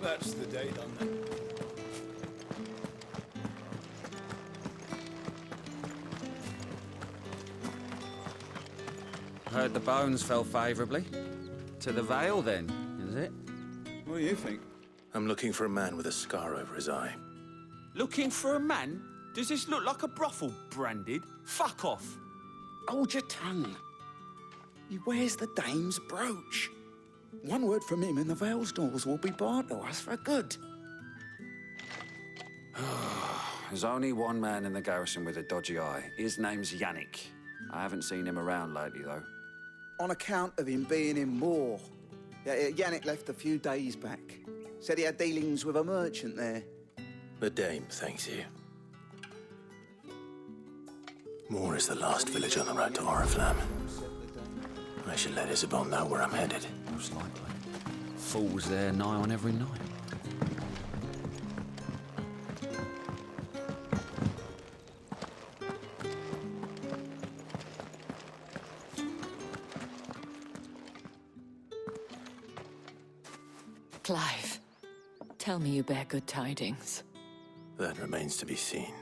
That's the day done then. Heard the bones fell favourably. To the Vale, then, is it? What do you think? I'm looking for a man with a scar over his eye. Looking for a man? Does this look like a brothel branded? Fuck off. Hold your tongue. He wears the dame's brooch. One word from him and the Vale's doors will be barred to us for good. There's only one man in the garrison with a dodgy eye. His name's Yannick. I haven't seen him around lately, though. On account of him being in Moor. Yannick left a few days back. Said he had dealings with a merchant there. The dame thanks you. Moor is the last village on the road to Oriflamme. I should let Isabel know where I'm headed. Most likely. Fools there nigh on every night. Clive, tell me you bear good tidings. That remains to be seen.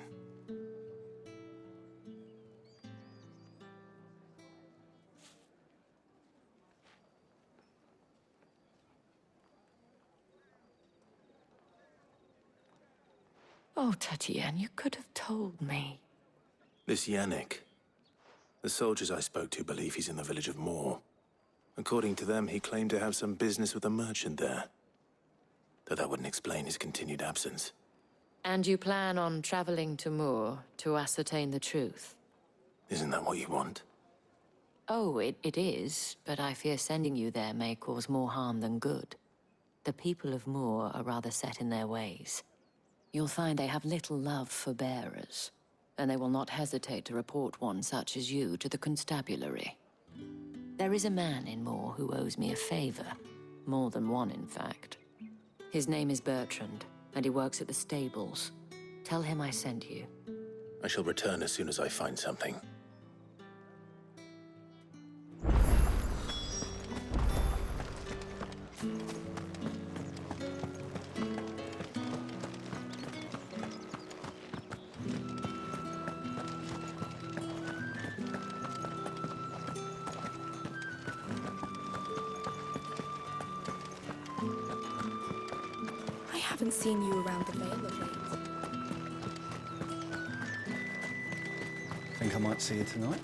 Oh, Tatienne, you could have told me. This Yannick. The soldiers I spoke to believe he's in the village of Moor. According to them, he claimed to have some business with a merchant there. Though that wouldn't explain his continued absence. And you plan on traveling to Moor to ascertain the truth? Isn't that what you want? Oh, it is, but I fear sending you there may cause more harm than good. The people of Moor are rather set in their ways. You'll find they have little love for bearers, and they will not hesitate to report one such as you to the constabulary. There is a man in Moor who owes me a favor. More than one, in fact. His name is Bertrand, and he works at the stables. Tell him I sent you. I shall return as soon as I find something. I haven't seen you around the Vale of late. Think I might see you tonight?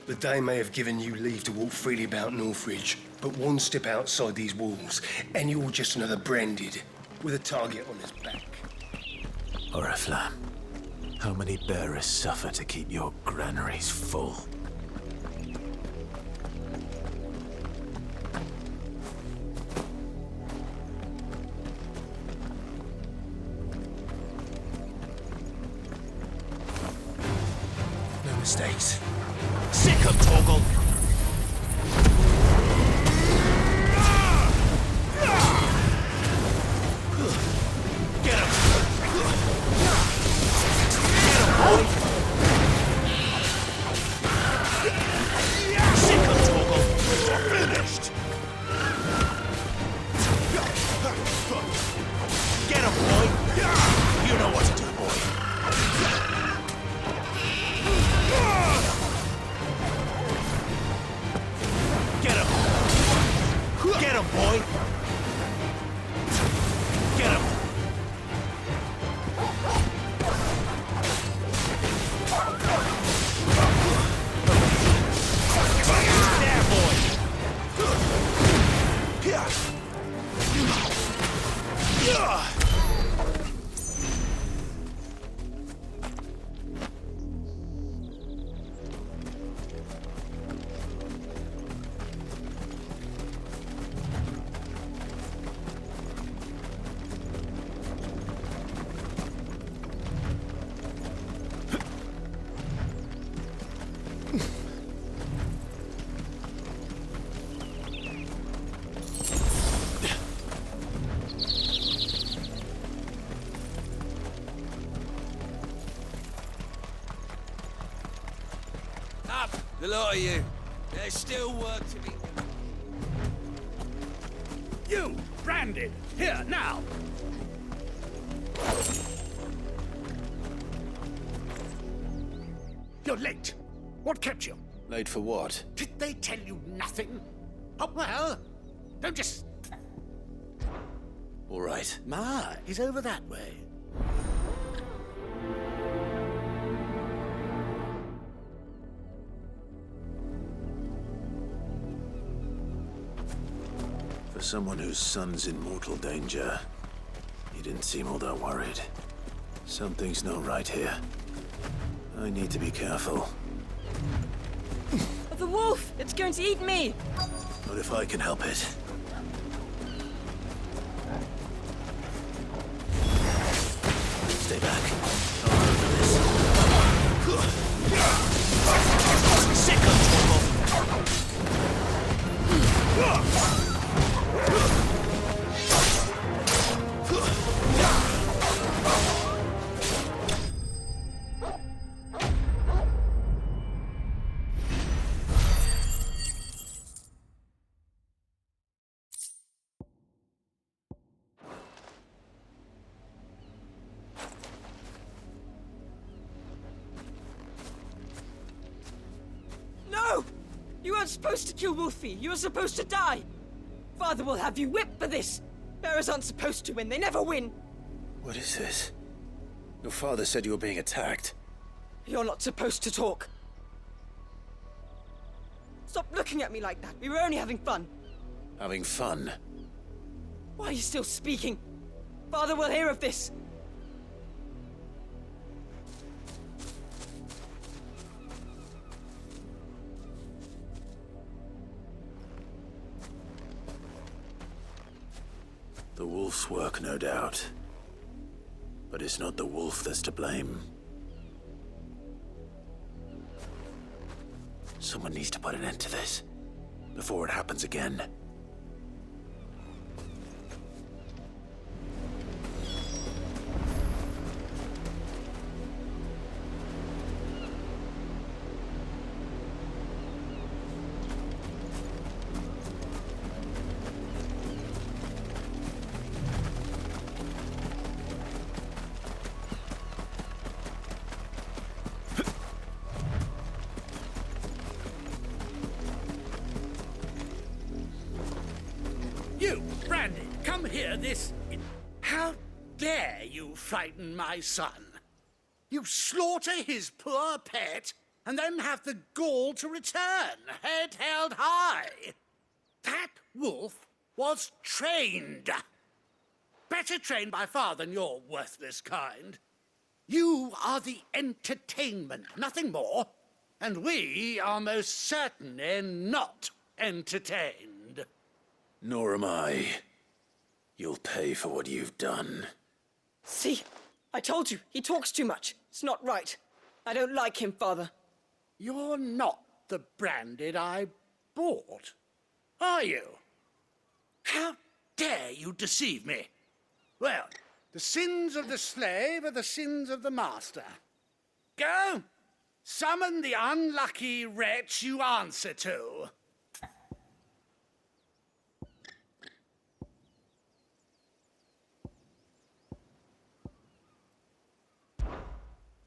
The Dame may have given you leave to walk freely about Northridge, but one step outside these walls, and you're just another branded, with a target on his back. Oriflamme, how many bearers suffer to keep your granaries full? No mistakes. Sick of Torgal! Get him! Get him, boy! Sick of Torgal! You're finished! Get him, boy! You know what to do, boy. up, the lot of you. There's still work to be... You, branded, here, now! You're late. What kept you? Late for what? Did they tell you nothing? Oh, well, don't just... All right. Ma is over that way. For someone whose son's in mortal danger, he didn't seem all that worried. Something's not right here. I need to be careful. The wolf! It's going to eat me! Not if I can help it. Stay back. I'll handle this. Second No! You weren't supposed to kill Wolfie. You were supposed to die. Father will have you whipped for this. Bearers aren't supposed to win. They never win. What is this? Your father said you were being attacked. You're not supposed to talk. Stop looking at me like that. We were only having fun. Having fun? Why are you still speaking? Father will hear of this. The wolf's work, no doubt. But it's not the wolf that's to blame. Someone needs to put an end to this, before it happens again. You, branded, come here this... How dare you frighten my son? You slaughter his poor pet, and then have the gall to return, head held high. That wolf was trained. Better trained by far than your worthless kind. You are the entertainment, nothing more. And we are most certainly not entertained. Nor am I. You'll pay for what you've done. See? I told you. He talks too much. It's not right. I don't like him, Father. You're not the branded I bought, are you? How dare you deceive me? Well, the sins of the slave are the sins of the master. Go! Summon the unlucky wretch you answer to.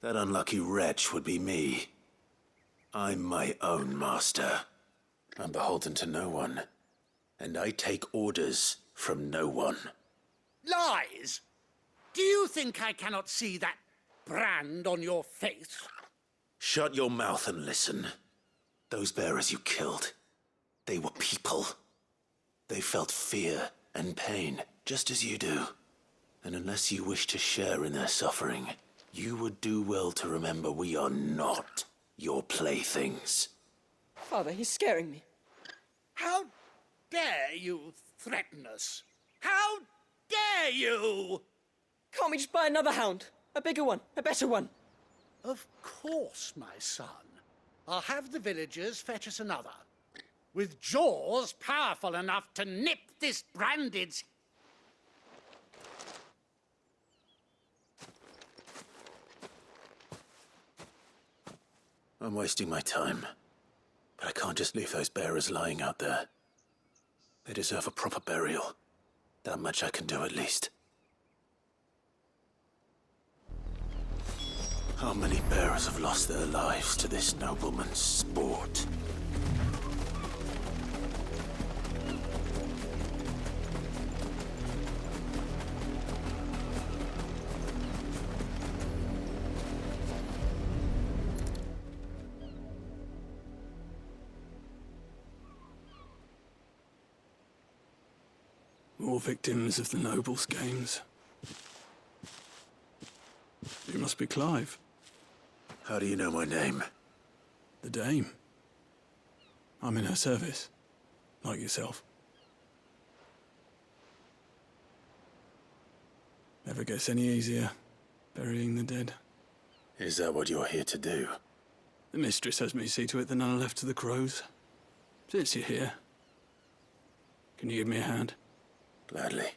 That unlucky wretch would be me. I'm my own master. I'm beholden to no one. And I take orders from no one. Lies! Do you think I cannot see that brand on your face? Shut your mouth and listen. Those bearers you killed, they were people. They felt fear and pain, just as you do. And unless you wish to share in their suffering, you would do well to remember we are not your playthings. Father, he's scaring me. How dare you threaten us? How dare you? Can't we just buy another hound? A bigger one, a better one. Of course, my son. I'll have the villagers fetch us another. With jaws powerful enough to nip this branded's... I'm wasting my time. But I can't just leave those bearers lying out there. They deserve a proper burial. That much I can do at least. How many bearers have lost their lives to this nobleman's sport? More victims of the nobles' games. You must be Clive. How do you know my name? The Dame. I'm in her service, like yourself. Never gets any easier, burying the dead. Is that what you're here to do? The mistress has me see to it that none are left to the crows. Since you're here, can you give me a hand? Gladly.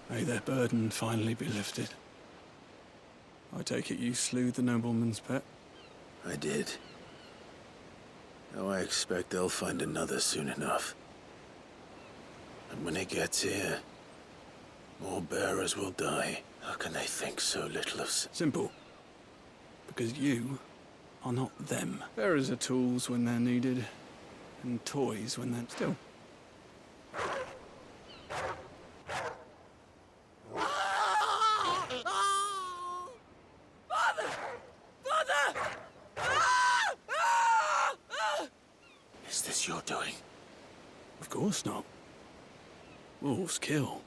May their burden finally be lifted. I take it you slew the nobleman's pet? I did. Now I expect they'll find another soon enough. And when it gets here, more bearers will die. How can they think so little of... Simple. Because you are not them. Bearers are tools when they're needed, and toys when they're still. Is this your doing? Of course not. Wolves kill.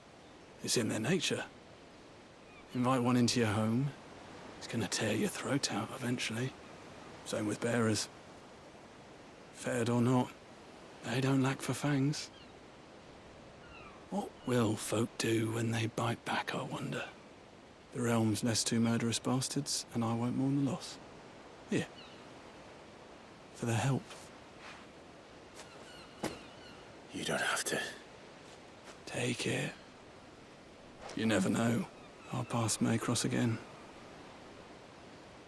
It's in their nature. Invite one into your home, it's gonna tear your throat out eventually. Same with bearers. Fed or not, they don't lack for fangs. What will folk do when they bite back, I wonder? The realm's less two murderous bastards, and I won't mourn the loss. Here. For their help. You don't have to. Take it. You never know. Our paths may cross again.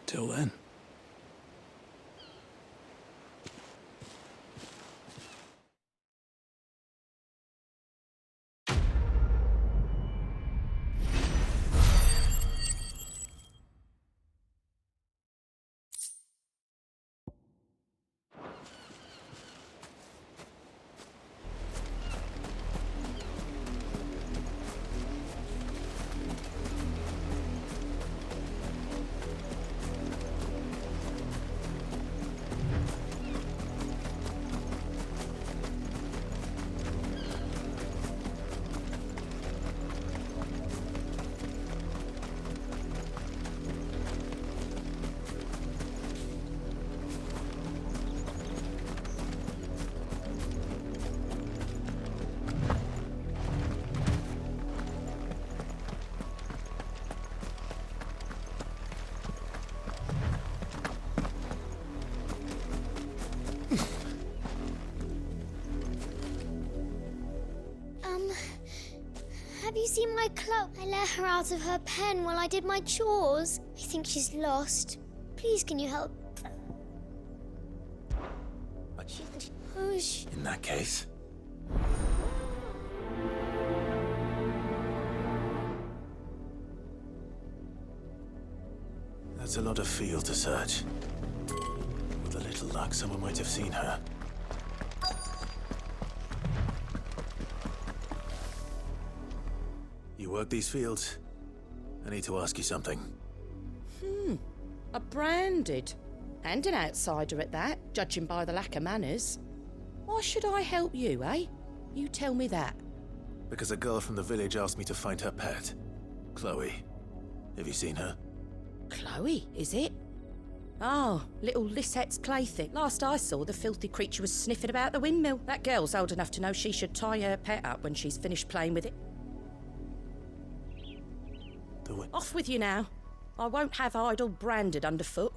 Till then. Have you seen my Chloe? I let her out of her pen while I did my chores. I think she's lost. Please, can you help? In that case... That's a lot of field to search. With a little luck, someone might have seen her. You work these fields? I need to ask you something. A branded. And an outsider at that, judging by the lack of manners. Why should I help you, eh? You tell me that. Because a girl from the village asked me to find her pet. Chloe. Have you seen her? Chloe, is it? Oh, little Lisette's plaything. Last I saw, the filthy creature was sniffing about the windmill. That girl's old enough to know she should tie her pet up when she's finished playing with it. Off with you now. I won't have idle branded underfoot.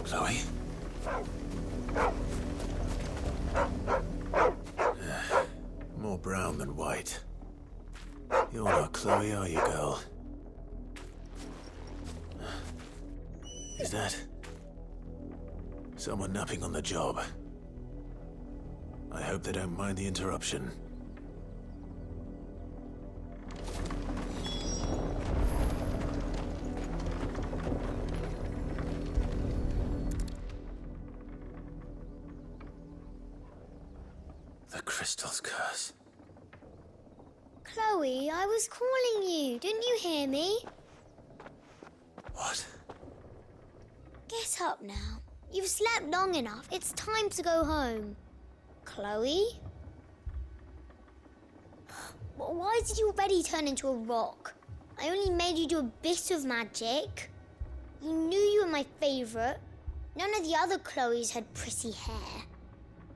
Chloe? More brown than white. You're not Chloe, are you, girl? Is that someone napping on the job? I hope they don't mind the interruption. The crystal's curse. Chloe, I was calling you. Didn't you hear me? What? Get up now. You've slept long enough. It's time to go home. Chloe? Why did you already turn into a rock? I only made you do a bit of magic. You knew you were my favourite. None of the other Chloes had pretty hair.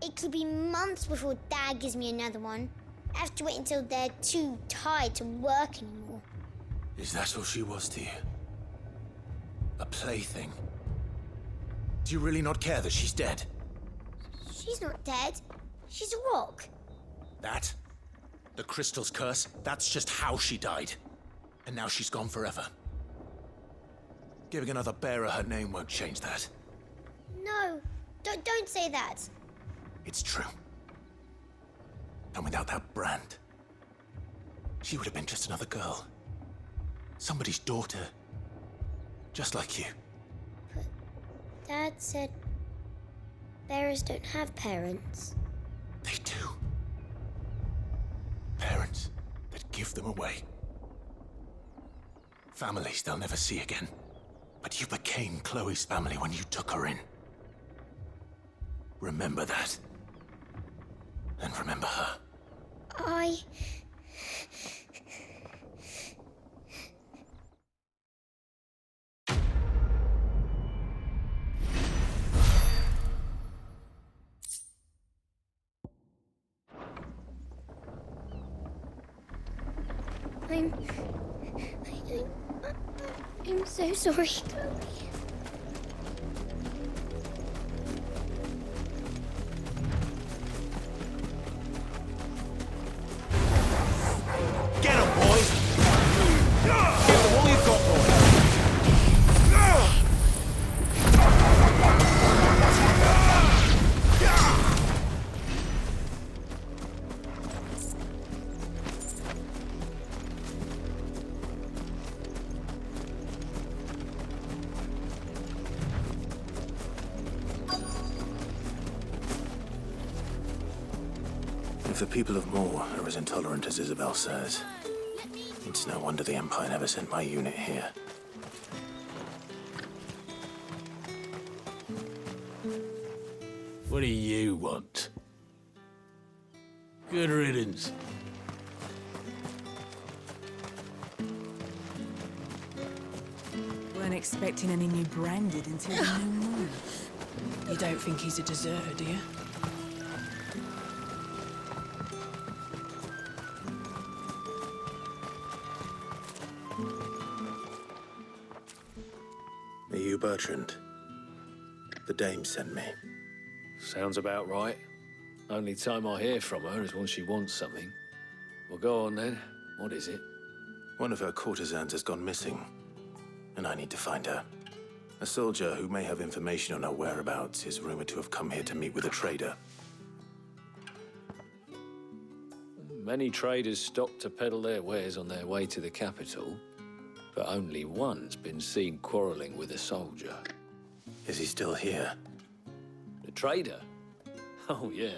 It could be months before Dad gives me another one. I have to wait until they're too tired to work anymore. Is that all she was to you? A plaything? Do you really not care that she's dead? She's not dead. She's a rock. That? The crystal's curse? That's just how she died. And now she's gone forever. Giving another bearer her name won't change that. No, don't say that. It's true. And without that brand, she would have been just another girl. Somebody's daughter. Just like you. But Dad said bearers don't have parents. They do. Parents that give them away. Families they'll never see again. But you became Chloe's family when you took her in. Remember that. And remember her. I'm so sorry, Chloe. Get him, boys! Give him all you've got, boys! If the people of Moor are as intolerant as Isabel says, it's no wonder the Empire never sent my unit here. What do you want? Good riddance. Weren't expecting any new branded until the new moon. You don't think he's a deserter, do you? Are you Bertrand? The dame sent me. Sounds about right. Only time I hear from her is when she wants something. Well, go on then. What is it? One of her courtesans has gone missing, and I need to find her. A soldier who may have information on her whereabouts is rumored to have come here to meet with a trader. Many traders stop to peddle their wares on their way to the capital, but only one's been seen quarreling with a soldier. Is he still here? The trader? Oh, yeah.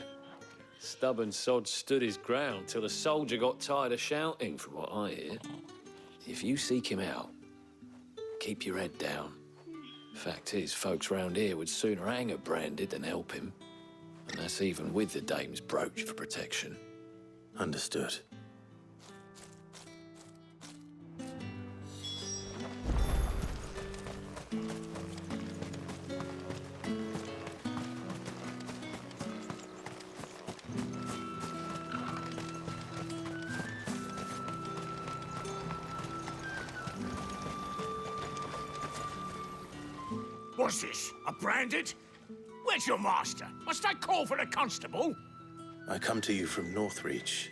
Stubborn sod stood his ground till the soldier got tired of shouting, from what I hear. If you seek him out, keep your head down. Fact is, folks round here would sooner hang a branded than help him. And that's even with the dame's brooch for protection. Understood. What's this? A branded? Where's your master? Must I call for a constable? I come to you from Northreach,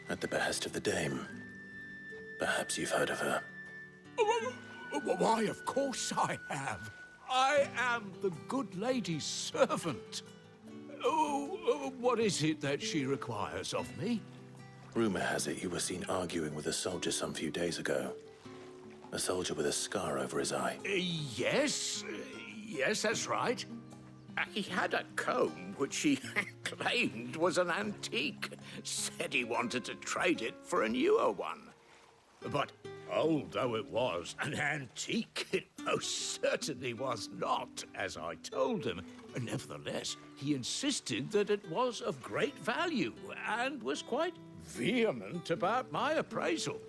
at the behest of the Dame. Perhaps you've heard of her. Why, of course I have. I am the good lady's servant. What is it that she requires of me? Rumor has it you were seen arguing with a soldier some few days ago. A soldier with a scar over his eye. Yes, that's right. He had a comb which he claimed was an antique. Said he wanted to trade it for a newer one. But old though it was, an antique it most certainly was not, as I told him. Nevertheless, he insisted that it was of great value and was quite vehement about my appraisal.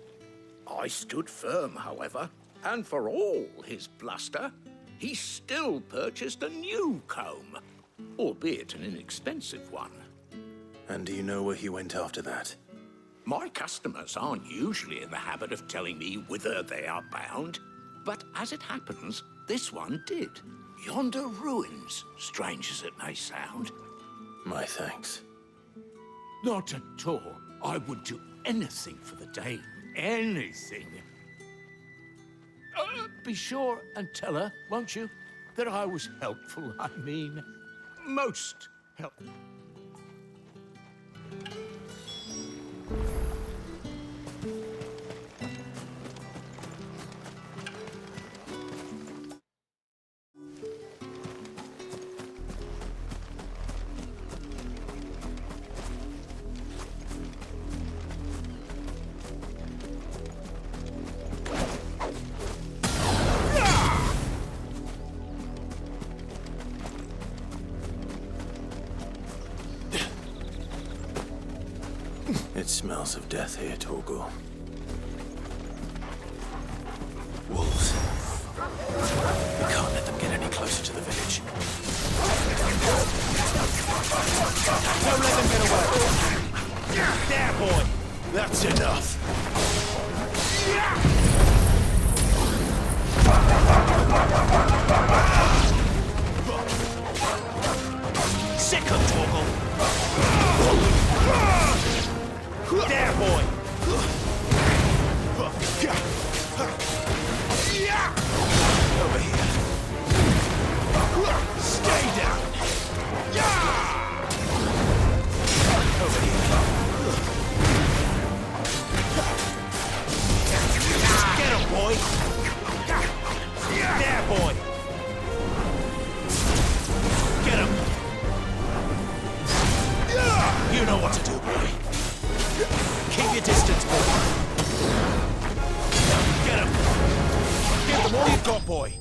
I stood firm, however, and for all his bluster, he still purchased a new comb, albeit an inexpensive one. And do you know where he went after that? My customers aren't usually in the habit of telling me whither they are bound, but as it happens, this one did. Yonder ruins, strange as it may sound. My thanks. Not at all. I would do anything for the Dame. Anything. Be sure and tell her, won't you, that I was helpful. I mean, most helpful. It smells of death here, Torgor. Wolves. We can't let them get any closer to the village. Don't let them get away. There, boy. That's enough. Sick of Torgor. There, boy! Over here. Stay down! Over here. Get him, boy! There, boy! Get him! You know what to do, boy. Keep your distance, boy. Get him! Give them all you've got, boy.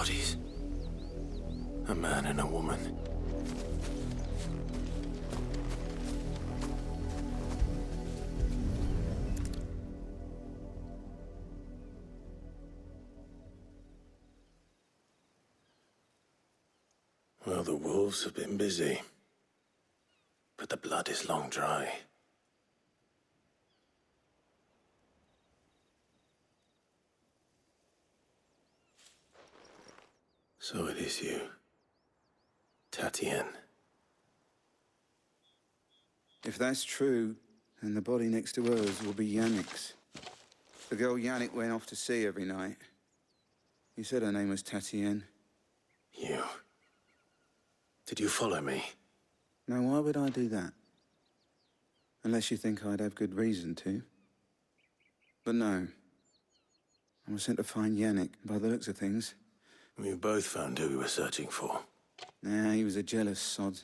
bodies. A man and a woman. Well, the wolves have been busy. But the blood is long dry. So it is you, Tatienne. If that's true, then the body next to hers will be Yannick's. The girl Yannick went off to see every night. You said her name was Tatienne. You... Did you follow me? Now, why would I do that? Unless you think I'd have good reason to. But no. I was sent to find Yannick, by the looks of things. We both found who we were searching for. Nah, he was a jealous sod.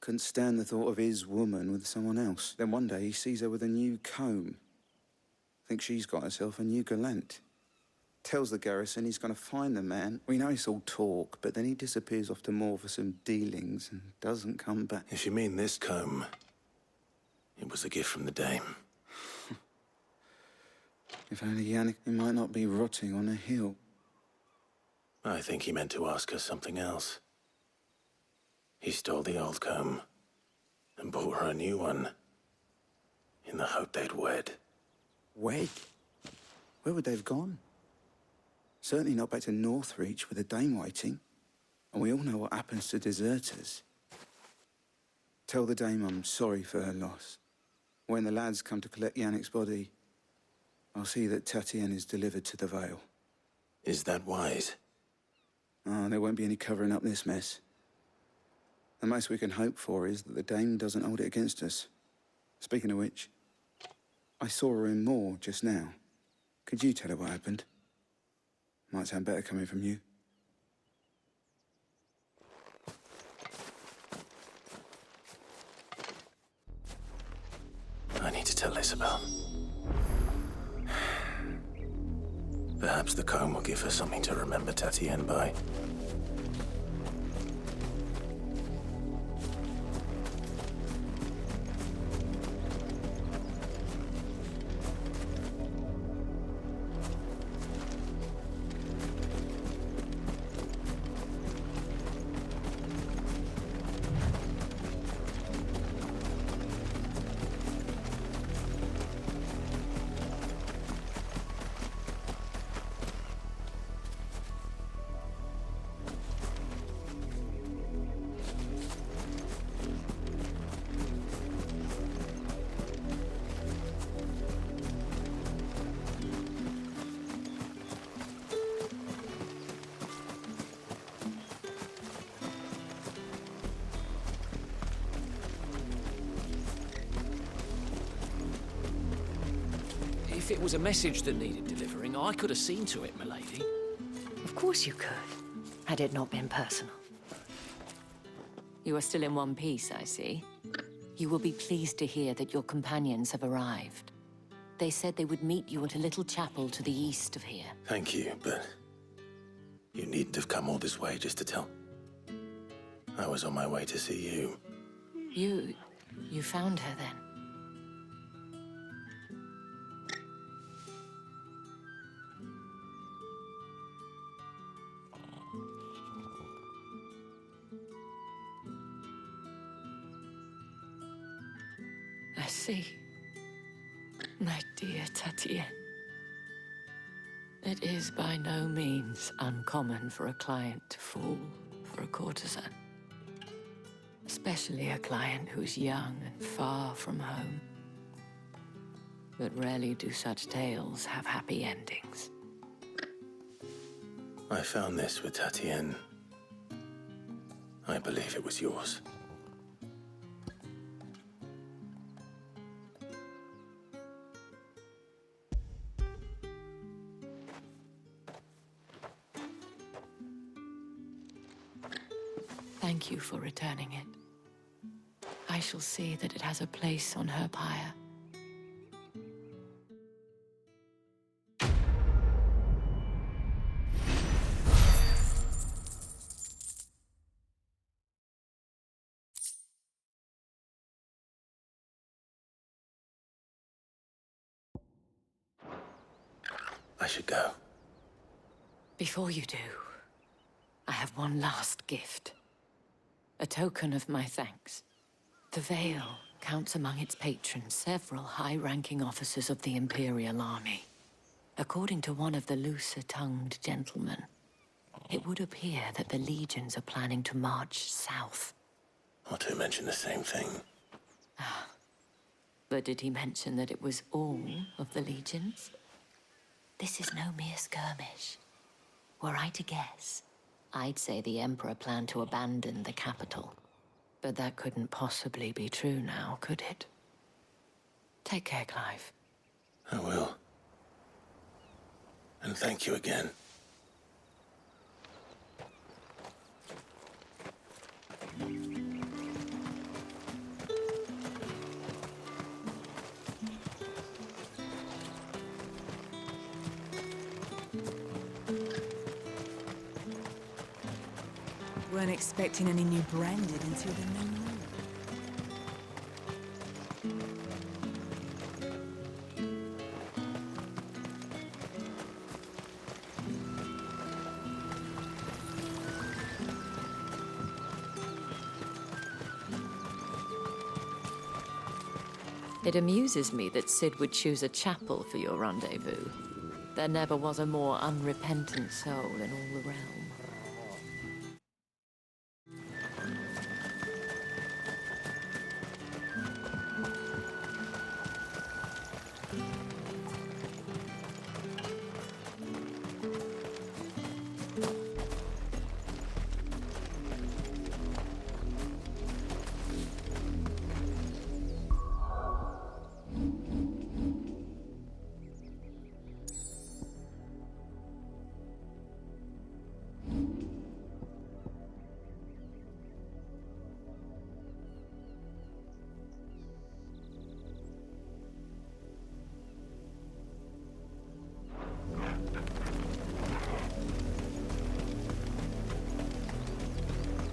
Couldn't stand the thought of his woman with someone else. Then one day he sees her with a new comb. Thinks she's got herself a new gallant. Tells the garrison he's going to find the man. We know it's all talk, but then he disappears off to Moor for some dealings and doesn't come back. If you mean this comb, it was a gift from the dame. If only Yannick, he might not be rotting on a hill. I think he meant to ask her something else. He stole the old comb and bought her a new one in the hope they'd wed. Wed? Where would they have gone? Certainly not back to Northreach with a dame waiting. And we all know what happens to deserters. Tell the dame I'm sorry for her loss. When the lads come to collect Yannick's body, I'll see that Tatienne is delivered to the Vale. Is that wise? Oh, there won't be any covering up this mess. The most we can hope for is that the dame doesn't hold it against us. Speaking of which, I saw her in Moor just now. Could you tell her what happened? Might sound better coming from you. I need to tell Isabel. Perhaps the comb will give her something to remember Tatienne by. If it was a message that needed delivering, I could have seen to it, milady. Of course you could, had it not been personal. You are still in one piece, I see. You will be pleased to hear that your companions have arrived. They said they would meet you at a little chapel to the east of here. Thank you, but you needn't have come all this way just to tell. I was on my way to see you. You found her then? I see. My dear Tatienne. It is by no means uncommon for a client to fall for a courtesan. Especially a client who's young and far from home. But rarely do such tales have happy endings. I found this with Tatienne. I believe it was yours. Thank you for returning it. I shall see that it has a place on her pyre. I should go. Before you do, I have one last gift. A token of my thanks. The Vale counts among its patrons several high-ranking officers of the Imperial Army. According to one of the looser-tongued gentlemen, it would appear that the legions are planning to march south. Or to mention the same thing. But did he mention that it was all of the legions? This is no mere skirmish. Were I to guess, I'd say the Emperor planned to abandon the capital. But that couldn't possibly be true now, could it? Take care, Clive. I will. And thank you again. Weren't expecting any new branded until the new moon. It amuses me that Sid would choose a chapel for your rendezvous. There never was a more unrepentant soul in all the realm.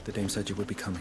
The dame said you would be coming.